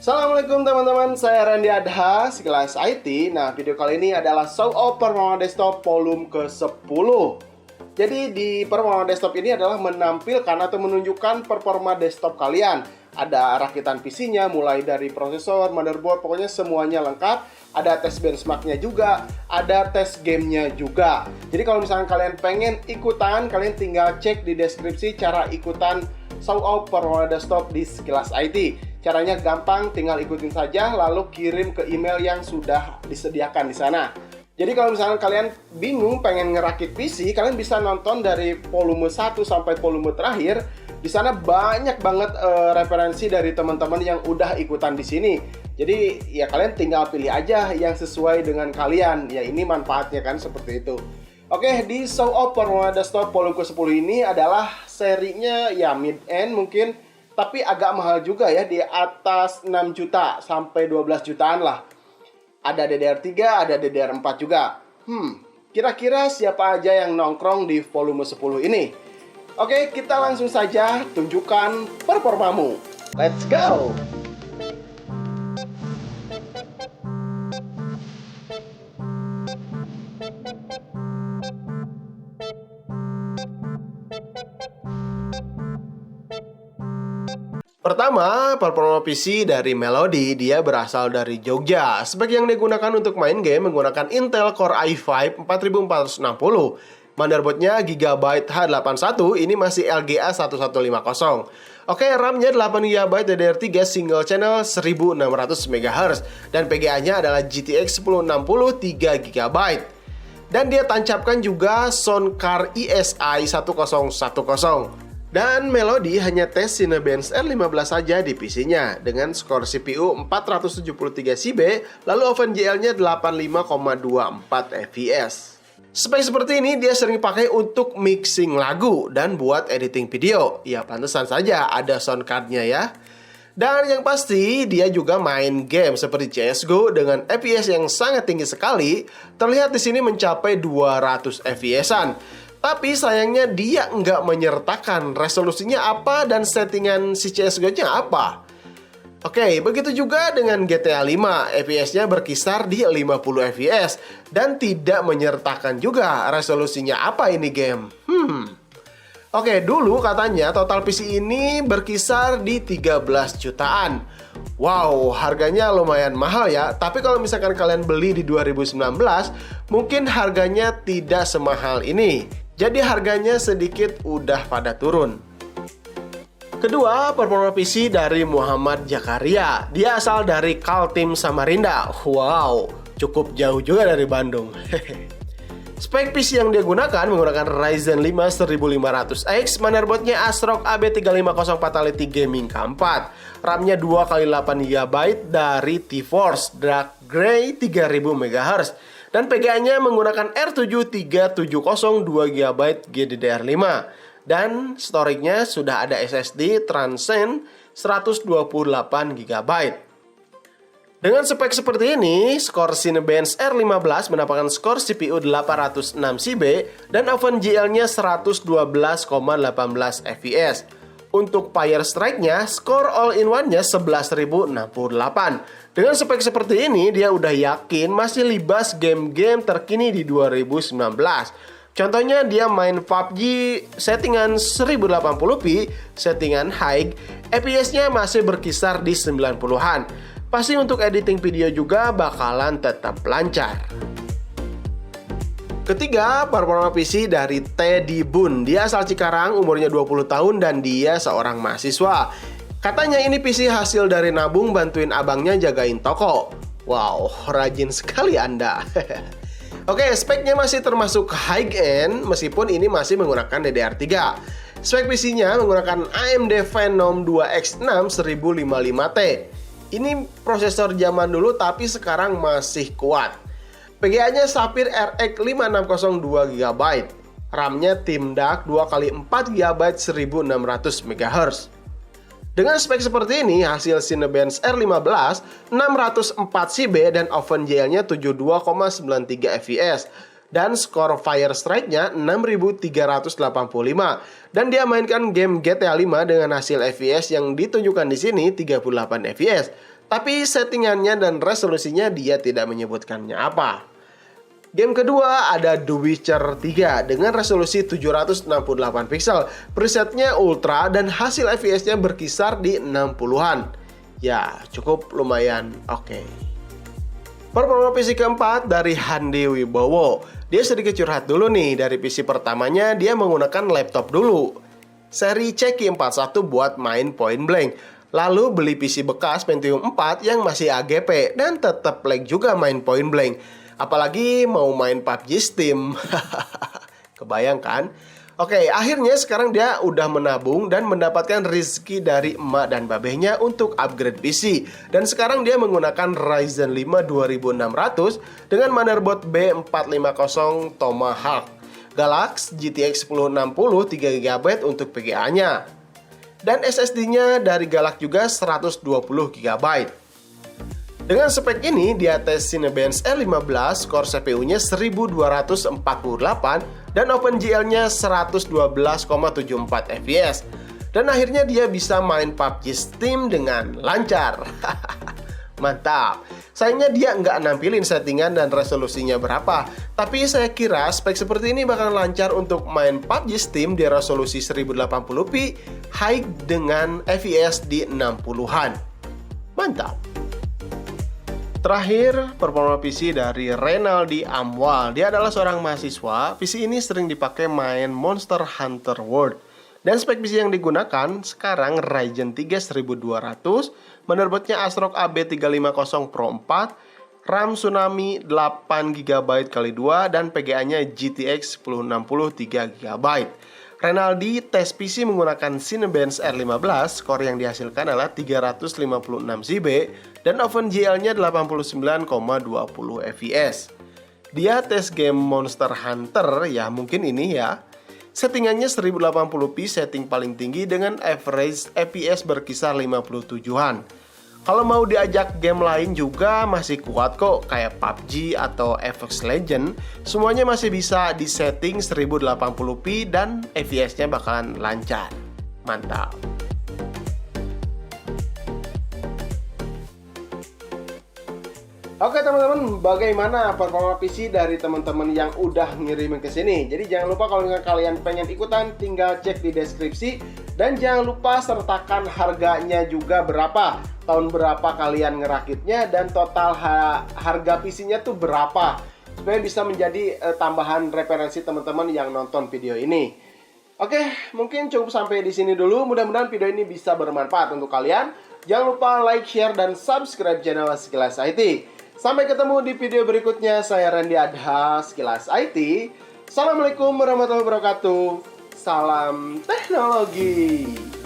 Assalamualaikum teman-teman, saya Randy Adha, sekelas IT. Nah, video kali ini adalah Show Off Performa Desktop volume ke-10. Jadi di Performa Desktop ini adalah menampilkan atau menunjukkan performa desktop kalian. Ada rakitan PC-nya, mulai dari prosesor, motherboard, pokoknya semuanya lengkap. Ada tes benchmark-nya juga, ada tes game-nya juga. Jadi kalau misalnya kalian pengen ikutan, kalian tinggal cek di deskripsi cara ikutan Show Off Performa Desktop di Sekilas IT. Caranya gampang, tinggal ikutin saja, lalu kirim ke email yang sudah disediakan di sana. Jadi kalau misalnya kalian bingung pengen ngerakit PC, kalian bisa nonton dari volume 1 sampai volume terakhir. Di sana banyak banget referensi dari teman-teman yang udah ikutan di sini. Jadi ya kalian tinggal pilih aja yang sesuai dengan kalian. Ya ini manfaatnya kan seperti itu. Oke, di Show Off Performa Desktop volume ke-10 ini adalah serinya ya mid-end mungkin, tapi agak mahal juga ya, di atas 6 juta sampai 12 jutaan lah. Ada DDR3, ada DDR4 juga. Kira-kira siapa aja yang nongkrong di volume 10 ini? Oke, kita langsung saja tunjukkan performamu. Let's go! Pertama, performa PC dari Melody, dia berasal dari Jogja. Spek yang digunakan untuk main game menggunakan Intel Core i5 4460. Motherboardnya Gigabyte H81, ini masih LGA 1150. Oke, RAM-nya 8GB DDR3 single channel 1600 MHz. Dan PGA-nya adalah GTX 1060 3GB. Dan dia tancapkan juga Soundcard ESI 1010. Dan Melody hanya tes Cinebench R15 saja di PC-nya dengan skor CPU 473 CB, lalu OpenGL-nya 85,24 fps. Spek seperti ini dia sering pakai untuk mixing lagu dan buat editing video. Ya pantesan saja ada sound card-nya ya. Dan yang pasti dia juga main game seperti CSGO dengan FPS yang sangat tinggi sekali. Terlihat di sini mencapai 200 fps-an. Tapi sayangnya dia nggak menyertakan resolusinya apa dan settingan si CSGO-nya apa. Oke, begitu juga dengan GTA 5, FPS-nya berkisar di 50 fps dan tidak menyertakan juga resolusinya apa ini game. Oke, dulu katanya total PC ini berkisar di 13 jutaan. Wow, harganya lumayan mahal ya. Tapi kalau misalkan kalian beli di 2019, mungkin harganya tidak semahal ini. Jadi harganya sedikit udah pada turun. Kedua, performa PC dari Muhammad Jakaria. Dia asal dari Kaltim Samarinda. Wow, cukup jauh juga dari Bandung. Spek PC yang dia gunakan menggunakan Ryzen 5 1500X, motherboardnya ASRock AB350 Fatality Gaming K4. RAM-nya 2x8GB dari T-Force Dark Grey 3000 MHz. Dan PGA-nya menggunakan R7 370 2GB GDDR5. Dan storage-nya sudah ada SSD Transcend 128GB. Dengan spek seperti ini, skor Cinebench R15 mendapatkan skor CPU 806 CB dan OpenGL-nya 112,18 fps. Untuk Fire Strike-nya, skor all-in-one-nya 11.068. Dengan spek seperti ini, dia udah yakin masih libas game-game terkini di 2019. Contohnya dia main PUBG settingan 1080p, settingan high, FPS-nya masih berkisar di 90-an. Pasti untuk editing video juga bakalan tetap lancar. Ketiga, performa PC dari Teddy Boon. Dia asal Cikarang, umurnya 20 tahun dan dia seorang mahasiswa. Katanya ini PC hasil dari nabung bantuin abangnya jagain toko. Wow, rajin sekali Anda. Oke, speknya masih termasuk high-end meskipun ini masih menggunakan DDR3. Spek PC-nya menggunakan AMD Phenom 2X6 1055T. Ini prosesor zaman dulu tapi sekarang masih kuat. PGA-nya Sapphire RX 5602 GB. RAM-nya TeamDark 2x4GB 1600 MHz. Dengan spek seperti ini, hasil Cinebench R15 604 CB dan OpenGL-nya 72,93 fps. Dan skor Fire Strike-nya 6385. Dan dia mainkan game GTA 5 dengan hasil FPS yang ditunjukkan di sini 38 fps. Tapi settingannya dan resolusinya dia tidak menyebutkannya apa. Game kedua ada The Witcher 3 dengan resolusi 768 pixel, presetnya ultra dan hasil FPS-nya berkisar di 60-an. Ya, cukup lumayan oke. Performa PC keempat dari Handi Wibowo. Dia sedikit curhat dulu nih, dari PC pertamanya dia menggunakan laptop dulu. Seri CQ41 buat main Point Blank. Lalu beli PC bekas Pentium 4 yang masih AGP dan tetap lag juga main Point Blank. Apalagi mau main PUBG Steam. Kebayang kan? Oke, akhirnya sekarang dia udah menabung dan mendapatkan rezeki dari emak dan babehnya untuk upgrade PC. Dan sekarang dia menggunakan Ryzen 5 2600 dengan motherboard B450 Tomahawk, Galax GTX 1060 3GB untuk PGA-nya. Dan SSD-nya dari Galax juga 120GB. Dengan spek ini, di atas Cinebench R15, core CPU-nya 1248 dan OpenGL-nya 112,74 fps. Dan akhirnya dia bisa main PUBG Steam dengan lancar. Mantap. Sayangnya dia nggak nampilin settingan dan resolusinya berapa. Tapi saya kira spek seperti ini bakal lancar untuk main PUBG Steam di resolusi 1080p high dengan FPS di 60-an. Mantap. Terakhir, performa PC dari Renaldi Amwal. Dia adalah seorang mahasiswa. PC ini sering dipakai main Monster Hunter World. Dan spek PC yang digunakan sekarang Ryzen 3 1200, motherboardnya ASRock AB350 Pro 4, RAM Tsunami 8GB x 2 dan PGA-nya GTX 1060 3GB. Renaldi tes PC menggunakan Cinebench R15, core yang dihasilkan adalah 356GB dan OpenGL-nya 89,20 fps. Dia tes game Monster Hunter, ya mungkin ini ya. Settingannya 1080p setting paling tinggi dengan average FPS berkisar 57-an. Kalau mau diajak game lain juga masih kuat kok, kayak PUBG atau Apex Legends. Semuanya masih bisa di setting 1080p dan FPS-nya bakalan lancar. Mantap. Oke teman-teman, bagaimana performa PC dari teman-teman yang udah ngirimin ke sini? Jadi jangan lupa kalau kalian pengen ikutan, tinggal cek di deskripsi. Dan jangan lupa sertakan harganya juga berapa, tahun berapa kalian ngerakitnya, dan total harga PC-nya tuh berapa, supaya bisa menjadi tambahan referensi teman-teman yang nonton video ini. Oke, mungkin cukup sampai di sini dulu. Mudah-mudahan video ini bisa bermanfaat untuk kalian. Jangan lupa like, share, dan subscribe channel Sekilas IT. Sampai ketemu di video berikutnya. Saya Randy Adha, Sekilas IT. Assalamualaikum warahmatullahi wabarakatuh. Salam teknologi.